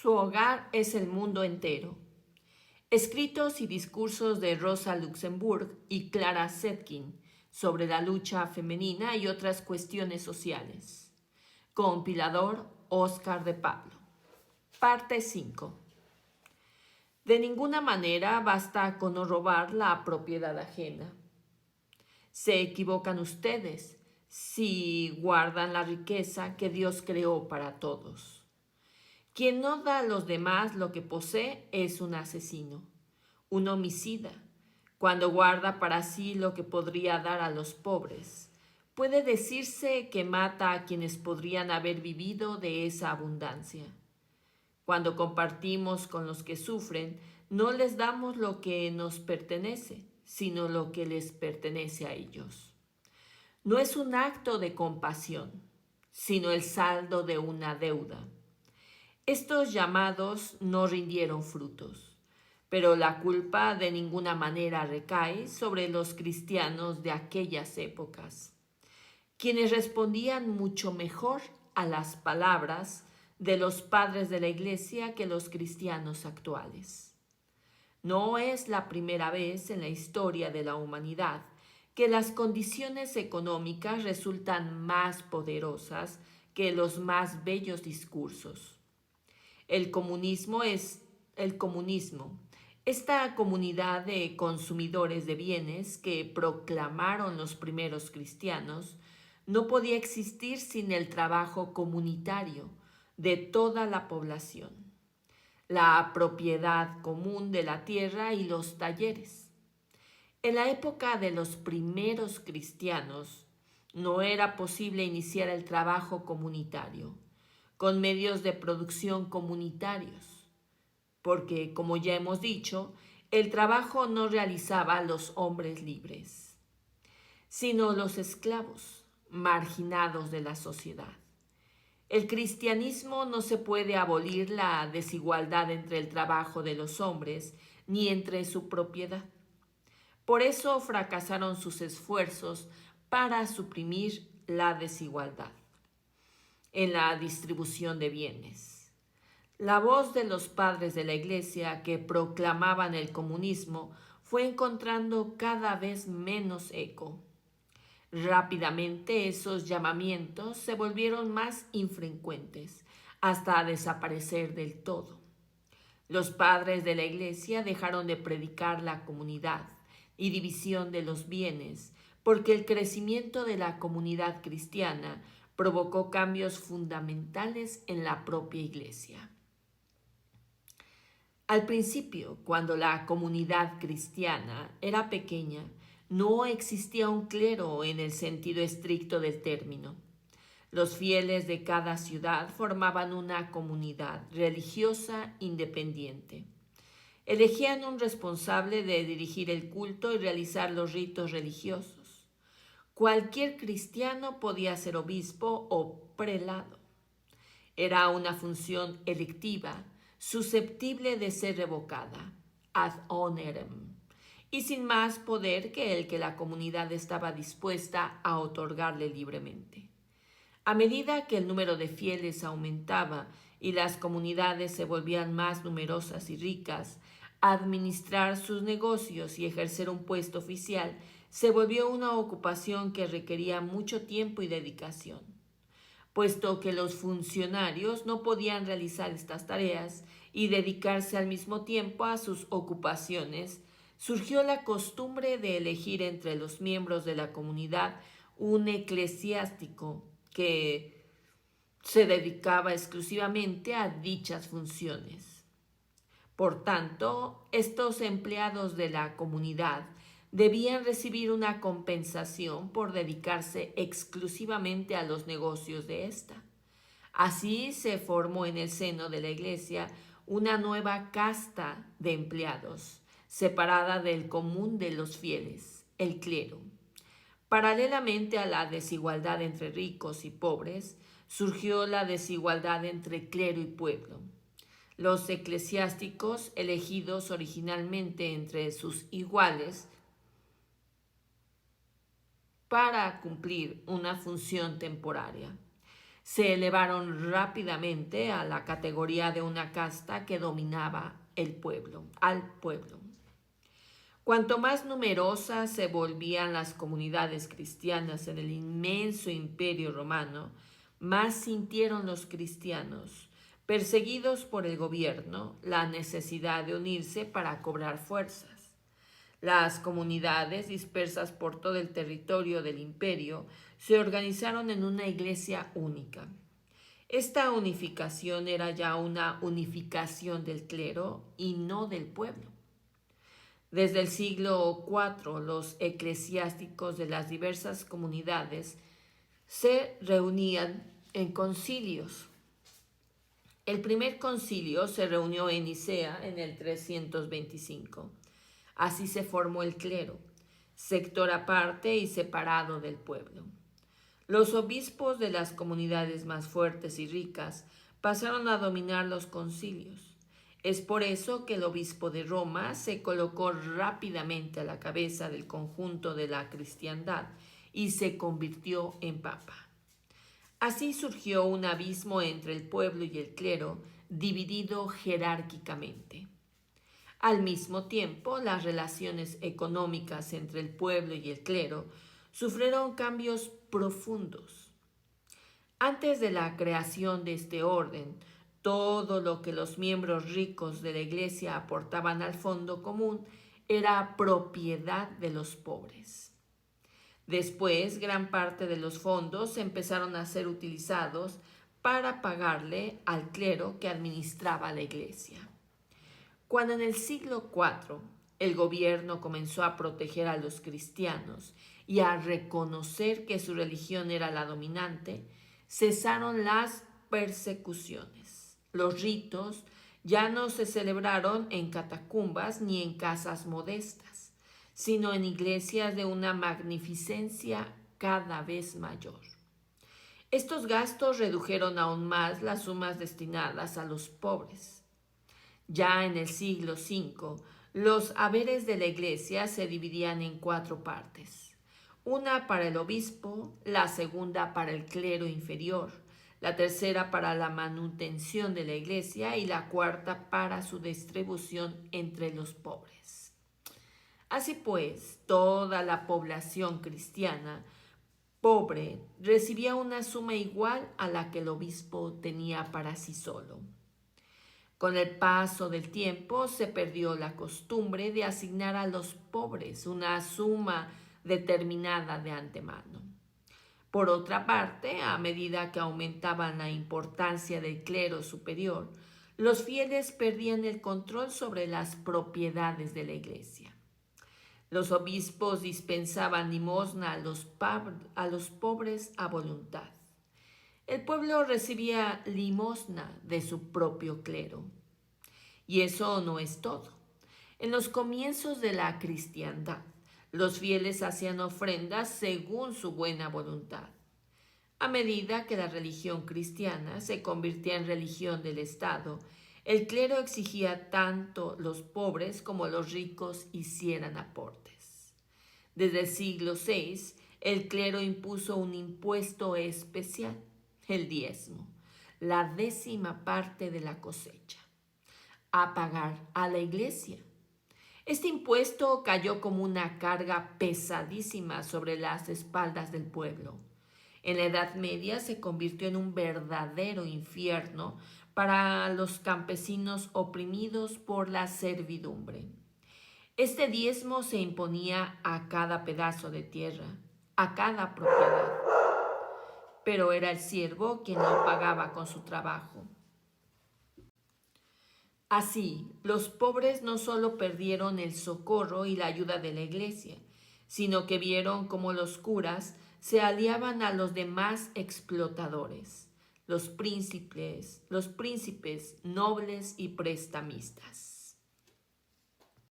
Su hogar es el mundo entero. Escritos y discursos de Rosa Luxemburg y Clara Zetkin sobre la lucha femenina y otras cuestiones sociales. Compilador Oscar de Pablo. Parte 5. De ninguna manera basta con no robar la propiedad ajena. Se equivocan ustedes si guardan la riqueza que Dios creó para todos. Quien no da a los demás lo que posee es un asesino, un homicida, cuando guarda para sí lo que podría dar a los pobres. Puede decirse que mata a quienes podrían haber vivido de esa abundancia. Cuando compartimos con los que sufren, no les damos lo que nos pertenece, sino lo que les pertenece a ellos. No es un acto de compasión, sino el saldo de una deuda. Estos llamados no rindieron frutos, pero la culpa de ninguna manera recae sobre los cristianos de aquellas épocas, quienes respondían mucho mejor a las palabras de los padres de la Iglesia que los cristianos actuales. No es la primera vez en la historia de la humanidad que las condiciones económicas resultan más poderosas que los más bellos discursos. El comunismo, esta comunidad de consumidores de bienes que proclamaron los primeros cristianos, no podía existir sin el trabajo comunitario de toda la población, la propiedad común de la tierra y los talleres. En la época de los primeros cristianos, no era posible iniciar el trabajo comunitario con medios de producción comunitarios, porque, como ya hemos dicho, el trabajo no realizaba a los hombres libres, sino los esclavos, marginados de la sociedad. El cristianismo no se puede abolir la desigualdad entre el trabajo de los hombres ni entre su propiedad. Por eso fracasaron sus esfuerzos para suprimir la desigualdad en la distribución de bienes. La voz de los padres de la Iglesia que proclamaban el comunismo fue encontrando cada vez menos eco. Rápidamente esos llamamientos se volvieron más infrecuentes, hasta desaparecer del todo. Los padres de la Iglesia dejaron de predicar la comunidad y división de los bienes, porque el crecimiento de la comunidad cristiana provocó cambios fundamentales en la propia Iglesia. Al principio, cuando la comunidad cristiana era pequeña, no existía un clero en el sentido estricto del término. Los fieles de cada ciudad formaban una comunidad religiosa independiente. Elegían un responsable de dirigir el culto y realizar los ritos religiosos. Cualquier cristiano podía ser obispo o prelado. Era una función electiva, susceptible de ser revocada, ad honorem, y sin más poder que el que la comunidad estaba dispuesta a otorgarle libremente. A medida que el número de fieles aumentaba y las comunidades se volvían más numerosas y ricas, administrar sus negocios y ejercer un puesto oficial se volvió una ocupación que requería mucho tiempo y dedicación. Puesto que los funcionarios no podían realizar estas tareas y dedicarse al mismo tiempo a sus ocupaciones, surgió la costumbre de elegir entre los miembros de la comunidad un eclesiástico que se dedicaba exclusivamente a dichas funciones. Por tanto, estos empleados de la comunidad debían recibir una compensación por dedicarse exclusivamente a los negocios de ésta. Así se formó en el seno de la Iglesia una nueva casta de empleados, separada del común de los fieles, el clero. Paralelamente a la desigualdad entre ricos y pobres, surgió la desigualdad entre clero y pueblo. Los eclesiásticos, elegidos originalmente entre sus iguales para cumplir una función temporaria, Se elevaron rápidamente a la categoría de una casta que dominaba al pueblo. Cuanto más numerosas se volvían las comunidades cristianas en el inmenso imperio romano, más sintieron los cristianos, perseguidos por el gobierno, la necesidad de unirse para cobrar fuerzas. Las comunidades dispersas por todo el territorio del imperio se organizaron en una iglesia única. Esta unificación era ya una unificación del clero y no del pueblo. Desde el siglo IV, los eclesiásticos de las diversas comunidades se reunían en concilios. El primer concilio se reunió en Nicea en el 325. Así se formó el clero, sector aparte y separado del pueblo. Los obispos de las comunidades más fuertes y ricas pasaron a dominar los concilios. Es por eso que el obispo de Roma se colocó rápidamente a la cabeza del conjunto de la cristiandad y se convirtió en papa. Así surgió un abismo entre el pueblo y el clero, dividido jerárquicamente. Al mismo tiempo, las relaciones económicas entre el pueblo y el clero sufrieron cambios profundos. Antes de la creación de este orden, todo lo que los miembros ricos de la iglesia aportaban al fondo común era propiedad de los pobres. Después, gran parte de los fondos empezaron a ser utilizados para pagarle al clero que administraba la iglesia. Cuando en el siglo IV el gobierno comenzó a proteger a los cristianos y a reconocer que su religión era la dominante, cesaron las persecuciones. Los ritos ya no se celebraron en catacumbas ni en casas modestas, sino en iglesias de una magnificencia cada vez mayor. Estos gastos redujeron aún más las sumas destinadas a los pobres. Ya en el siglo V, los haberes de la iglesia se dividían en 4 partes. Una para el obispo, la segunda para el clero inferior, la tercera para la manutención de la iglesia y la cuarta para su distribución entre los pobres. Así pues, toda la población cristiana pobre recibía una suma igual a la que el obispo tenía para sí solo. Con el paso del tiempo se perdió la costumbre de asignar a los pobres una suma determinada de antemano. Por otra parte, a medida que aumentaba la importancia del clero superior, los fieles perdían el control sobre las propiedades de la iglesia. Los obispos dispensaban limosna a los pobres a voluntad. El pueblo recibía limosna de su propio clero. Y eso no es todo. En los comienzos de la cristiandad, los fieles hacían ofrendas según su buena voluntad. A medida que la religión cristiana se convertía en religión del Estado, el clero exigía tanto los pobres como los ricos hicieran aportes. Desde el siglo VI, el clero impuso un impuesto especial, el diezmo, la 10ª parte de la cosecha, a pagar a la iglesia. Este impuesto cayó como una carga pesadísima sobre las espaldas del pueblo. En la Edad Media se convirtió en un verdadero infierno para los campesinos oprimidos por la servidumbre. Este diezmo se imponía a cada pedazo de tierra, a cada propiedad, pero era el siervo quien lo pagaba con su trabajo. Así, los pobres no solo perdieron el socorro y la ayuda de la iglesia, sino que vieron cómo los curas se aliaban a los demás explotadores, los príncipes nobles y prestamistas.